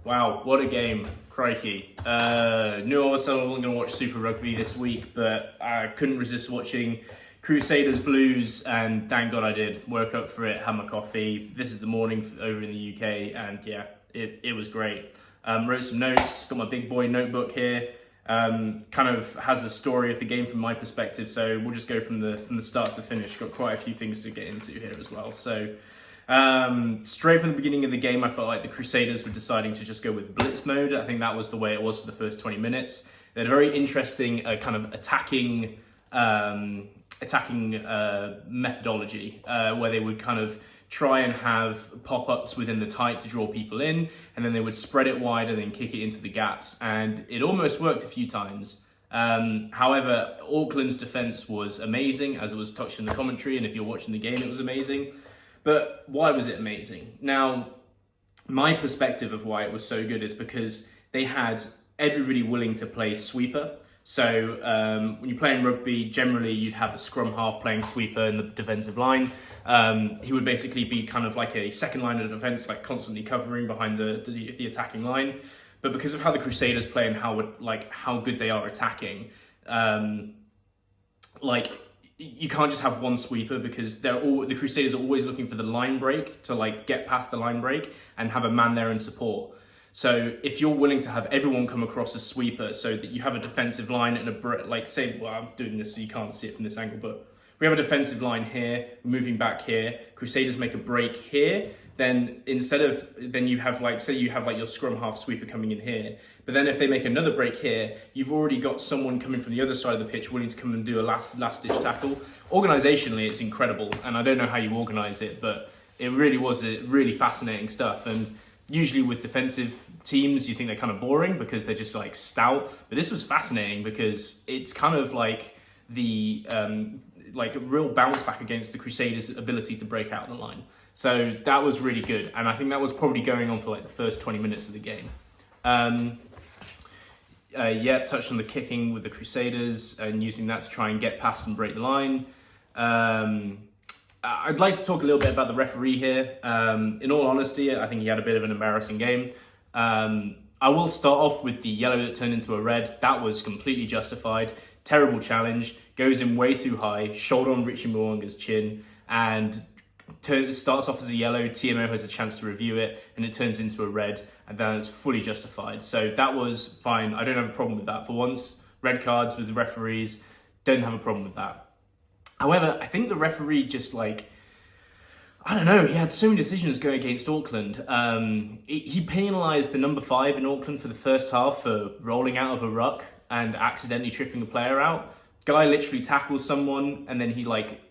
Wow, what a game. Crikey. Knew I wasn't going to watch Super Rugby this week, but I couldn't resist watching Crusaders Blues, and thank God I did. Woke up for it, had my coffee. This is the morning over in the UK, and yeah, it was great. Wrote some notes, got my big boy notebook here. Kind of has a story of the game from my perspective, so we'll just go from the start to the finish. Got quite a few things to get into here as well. So straight from the beginning of the game, I felt like the Crusaders were deciding to just go with blitz mode. I think that was the way it was for the first 20 minutes. They had a very interesting kind of attacking methodology where they would kind of try and have pop-ups within the tight to draw people in, and then they would spread it wide and then kick it into the gaps, and it almost worked a few times. However, Auckland's defence was amazing, as it was touched in the commentary, and if you're watching the game, it was amazing. But why was it amazing? Now, my perspective of why it was so good is because they had everybody willing to play sweeper. So when you're playing rugby, generally you'd have a scrum half playing sweeper in the defensive line. He would basically be kind of like a second line of defense, like constantly covering behind the attacking line. But because of how the Crusaders play and how good they are attacking, you can't just have one sweeper, because the Crusaders are always looking for the line break to get past the line break and have a man there in support. So if you're willing to have everyone come across as sweeper, so that you have a defensive line and I'm doing this so you can't see it from this angle, but we have a defensive line here, moving back here, Crusaders make a break here, then you have your scrum half sweeper coming in here, but then if they make another break here, you've already got someone coming from the other side of the pitch willing to come and do a last ditch tackle. Organisationally, it's incredible, and I don't know how you organise it, but it really was really fascinating stuff. And usually with defensive teams, you think they're kind of boring because they're just stout, but this was fascinating because it's kind of like the a real bounce back against the Crusaders' ability to break out the line. So that was really good, and I think that was probably going on for the first 20 minutes of the game. Touched on the kicking with the Crusaders and using that to try and get past and break the line. I'd like to talk a little bit about the referee here. In all honesty, I think he had a bit of an embarrassing game. I will start off with the yellow that turned into a red. That was completely justified. Terrible challenge. Goes in way too high. Shoulder on Richie Mwanga's chin. And starts off as a yellow. TMO has a chance to review it. And it turns into a red. And then it's fully justified. So that was fine. I don't have a problem with that. For once, red cards with the referees. Don't have a problem with that. However, I think the referee just I don't know, he had so many decisions going against Auckland. He penalised the number 5 in Auckland for the first half for rolling out of a ruck and accidentally tripping a player out. Guy literally tackles someone and then he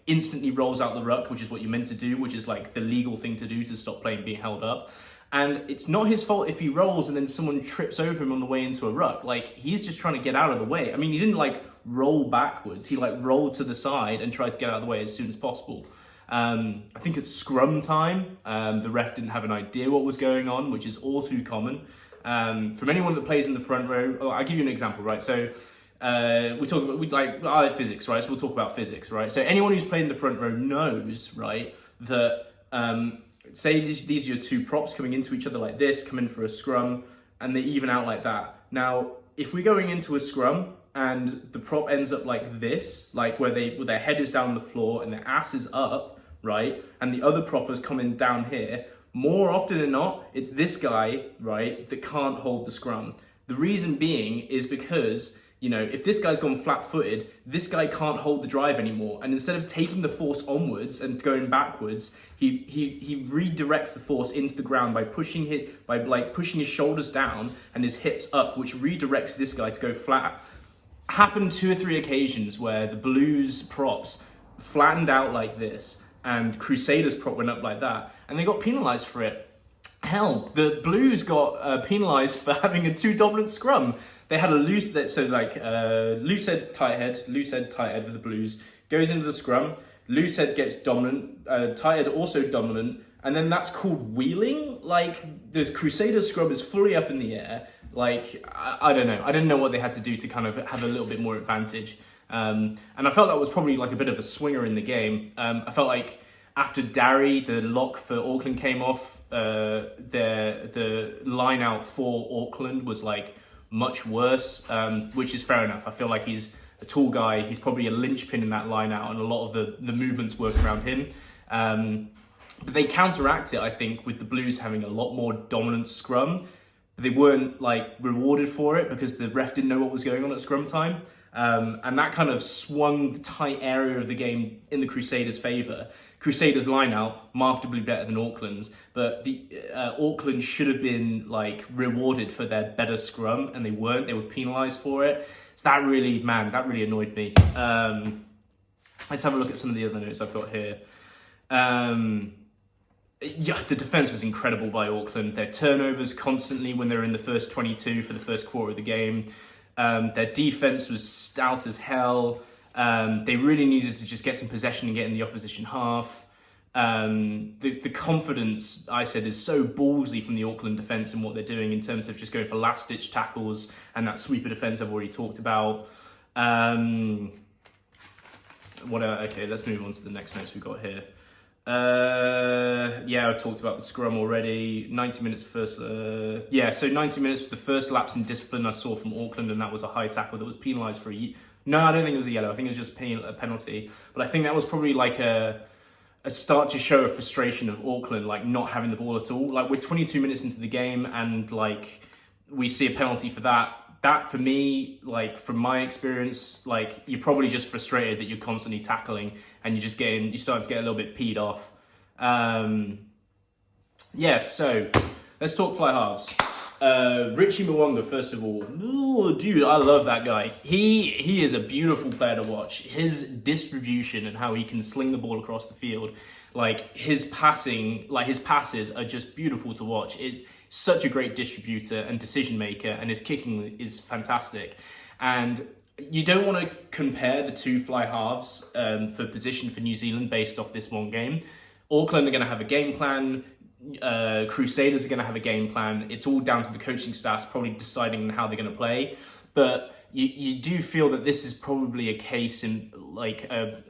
instantly rolls out the ruck, which is what you're meant to do, which is the legal thing to do to stop playing being held up. And it's not his fault if he rolls and then someone trips over him on the way into a ruck. He's just trying to get out of the way. I mean, he didn't roll backwards. He rolled to the side and tried to get out of the way as soon as possible. I think it's scrum time. The ref didn't have an idea what was going on, which is all too common. From anyone that plays in the front row, I'll give you an example, right? So I like physics, right? So we'll talk about physics, right? So anyone who's played in the front row knows, right, that say these are your two props coming into each other like this, come in for a scrum, and they even out like that. Now, if we're going into a scrum and the prop ends up like this, where their head is down on the floor and their ass is up, right, and the other prop is coming down here, more often than not, it's this guy, right, that can't hold the scrum. The reason being is because, if this guy's gone flat-footed, this guy can't hold the drive anymore. And instead of taking the force onwards and going backwards, he redirects the force into the ground by pushing his shoulders down and his hips up, which redirects this guy to go flat. Happened 2 or 3 occasions where the Blues props flattened out like this and Crusaders prop went up like that, and they got penalised for it. Hell, the Blues got penalised for having a too dominant scrum. They had a loose head, tight head for the Blues, goes into the scrum, loose head gets dominant, tight head also dominant, and then that's called wheeling. The Crusaders scrum is fully up in the air. I don't know. I didn't know what they had to do to kind of have a little bit more advantage. And I felt that was probably a bit of a swinger in the game. I felt after Darry, the lock for Auckland came off, the line out for Auckland was like much worse, which is fair enough. I feel like he's a tall guy. He's probably a linchpin in that line out, and a lot of the movements work around him. But they counteract it, I think, with the Blues having a lot more dominant scrum. But they weren't like rewarded for it because the ref didn't know what was going on at scrum time. And that kind of swung the tight area of the game in the Crusaders' favour. Crusaders' line out markedly better than Auckland's, but the Auckland should have been like rewarded for their better scrum, and they weren't. They were penalised for it. So that really annoyed me. Let's have a look at some of the other notes I've got here. Yeah, the defence was incredible by Auckland. Their turnovers constantly when they're in the first 22 for the first quarter of the game. Their defence was stout as hell. They really needed to just get some possession and get in the opposition half. The confidence, I said, is so ballsy from the Auckland defence and what they're doing in terms of just going for last-ditch tackles and that sweeper defence I've already talked about. Okay, let's move on to the next notes we've got here. Yeah, I've talked about the scrum already. 90 minutes first. So 90 minutes was the first lapse in discipline I saw from Auckland, and that was a high tackle that was penalised for No, I don't think it was a yellow. I think it was just a penalty. But I think that was probably like a start to show a frustration of Auckland, like not having the ball at all. Like we're 22 minutes into the game, and like we see a penalty for that. That for me, like from my experience, like you're probably just frustrated that you're constantly tackling and you're starting to get a little bit peed off. So let's talk fly halves. Richie Mwanga, first of all. Ooh, dude, I love that guy. He is a beautiful player to watch. His distribution and how he can sling the ball across the field, like his passes are just beautiful to watch. It's such a great distributor and decision maker, and his kicking is fantastic. And you don't want to compare the two fly halves for position for New Zealand based off this one game. Auckland are going to have a game plan. Crusaders are going to have a game plan. It's all down to the coaching staff probably deciding how they're going to play. But you do feel that this is probably a case in like a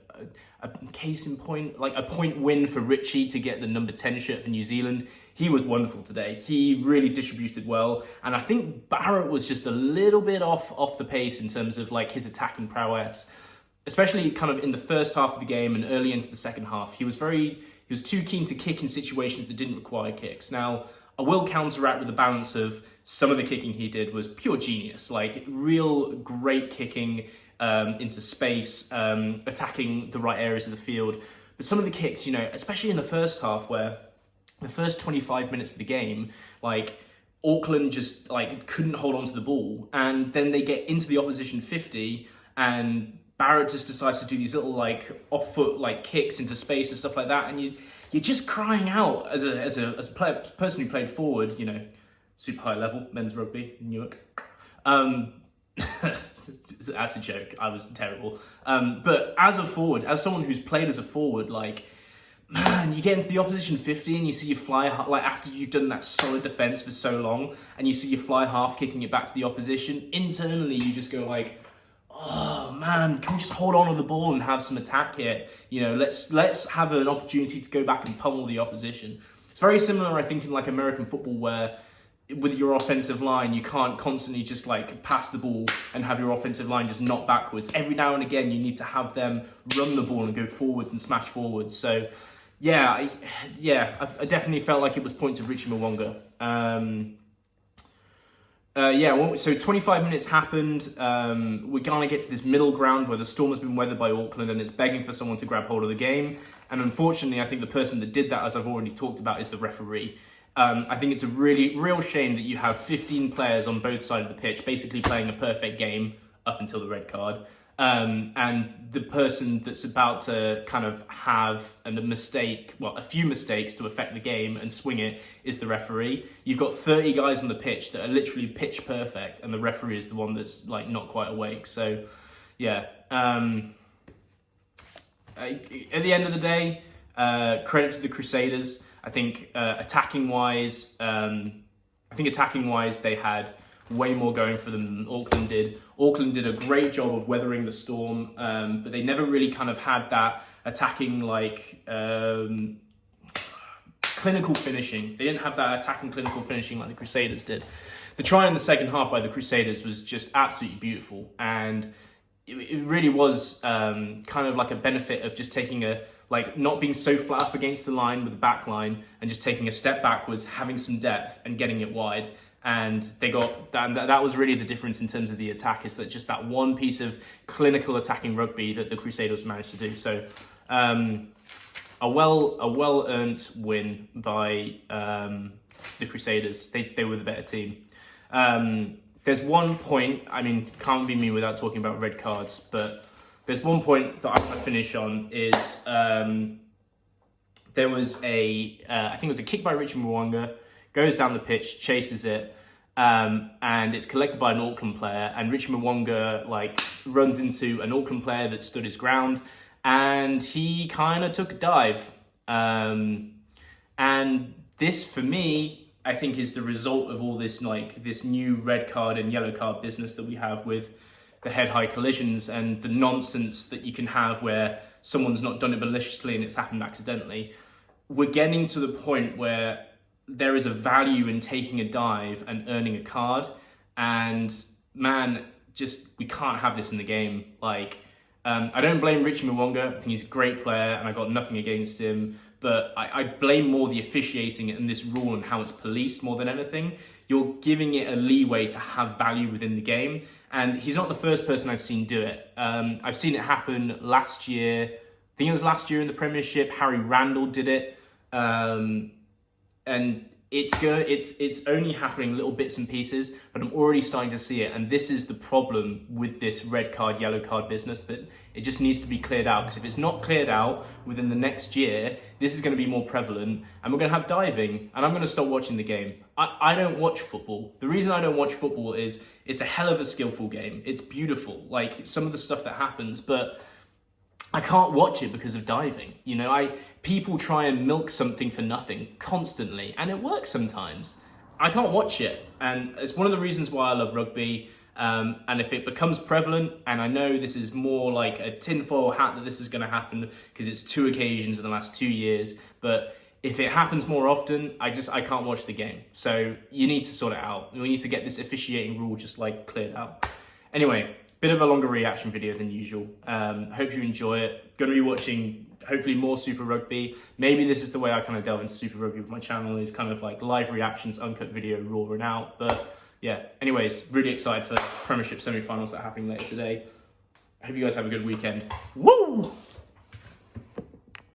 case in point, like a point win for Richie to get the number 10 shirt for New Zealand. He was wonderful today. He really distributed well. And I think Barrett was just a little bit off the pace in terms of like his attacking prowess, especially kind of in the first half of the game and early into the second half. He was too keen to kick in situations that didn't require kicks. Now, I will counteract with the balance of some of the kicking he did was pure genius, like real great kicking into space, attacking the right areas of the field. But some of the kicks, especially in the first half where the first 25 minutes of the game, like Auckland just like couldn't hold on to the ball, and then they get into the opposition 50 and Barrett just decides to do these little like off foot like kicks into space and stuff like that, and you're just crying out as a person who played forward, super high level men's rugby in Newark. That's a joke. I was terrible. But as a forward, as someone who's played as a forward, like, man, you get into the opposition 50 and you see your fly half, like after you've done that solid defense for so long, and you see your fly half kicking it back to the opposition. Internally, you just go like, oh man, can we just hold on to the ball and have some attack here? Let's have an opportunity to go back and pummel the opposition. It's very similar, I think, in like American football where with your offensive line, you can't constantly just like pass the ball and have your offensive line just knock backwards. Every now and again, you need to have them run the ball and go forwards and smash forwards. So I definitely felt like it was point to Richie Mwanga. So 25 minutes happened. We're going to get to this middle ground where the Storm has been weathered by Auckland and it's begging for someone to grab hold of the game. And unfortunately, I think the person that did that, as I've already talked about, is the referee. I think it's a real shame that you have 15 players on both sides of the pitch basically playing a perfect game up until the red card. And the person that's about to kind of have a few mistakes to affect the game and swing it is the referee. You've got 30 guys on the pitch that are literally pitch perfect, and the referee is the one that's like not quite awake. So, yeah. At the end of the day, credit to the Crusaders. I think attacking wise, they had way more going for them than Auckland did. Auckland did a great job of weathering the storm, but they never really kind of had that attacking clinical finishing. They didn't have that attacking clinical finishing like the Crusaders did. The try in the second half by the Crusaders was just absolutely beautiful, and it really was kind of like a benefit of just taking not being so flat up against the line with the back line and just taking a step backwards, having some depth and getting it wide. And they got that was really the difference in terms of the attack, is that just that one piece of clinical attacking rugby that the Crusaders managed to do. So a well-earned win by the Crusaders. They were the better team. There's one point, I mean, can't be me without talking about red cards, but there's one point that I want to finish on is there was I think it was a kick by Richie Mwanga, goes down the pitch, chases it, and it's collected by an Auckland player, and Richie Mwanga runs into an Auckland player that stood his ground, and he kind of took a dive. And this, for me, I think is the result of all this this new red card and yellow card business that we have with the head-high collisions and the nonsense that you can have where someone's not done it maliciously and it's happened accidentally. We're getting to the point where there is a value in taking a dive and earning a card, and man, we can't have this in the game. I don't blame Richie Mwanga. I think he's a great player and I got nothing against him. But I blame more the officiating and this rule and how it's policed more than anything. You're giving it a leeway to have value within the game. And he's not the first person I've seen do it. I've seen it happen last year. I think it was last year in the Premiership. Harry Randall did it. And it's only happening little bits and pieces, but I'm already starting to see it. And this is the problem with this red card, yellow card business, that it just needs to be cleared out. Because if it's not cleared out within the next year, this is going to be more prevalent and we're going to have diving, and I'm going to stop watching the game. I don't watch football. The reason I don't watch football is it's a hell of a skillful game. It's beautiful, some of the stuff that happens, but I can't watch it because of diving. People try and milk something for nothing constantly, and it works sometimes. I can't watch it, and it's one of the reasons why I love rugby. And if it becomes prevalent, and I know this is more like a tinfoil hat that this is going to happen because it's 2 occasions in the last 2 years, but if it happens more often, I can't watch the game. So you need to sort it out. We need to get this officiating rule just cleared out. Anyway, bit of a longer reaction video than usual. Hope you enjoy it. Going to be watching hopefully more Super Rugby. Maybe this is the way I kind of delve into Super Rugby with my channel, is kind of live reactions, uncut video, raw and out. But yeah, anyways, really excited for Premiership semi-finals that are happening later today. I hope you guys have a good weekend. Woo!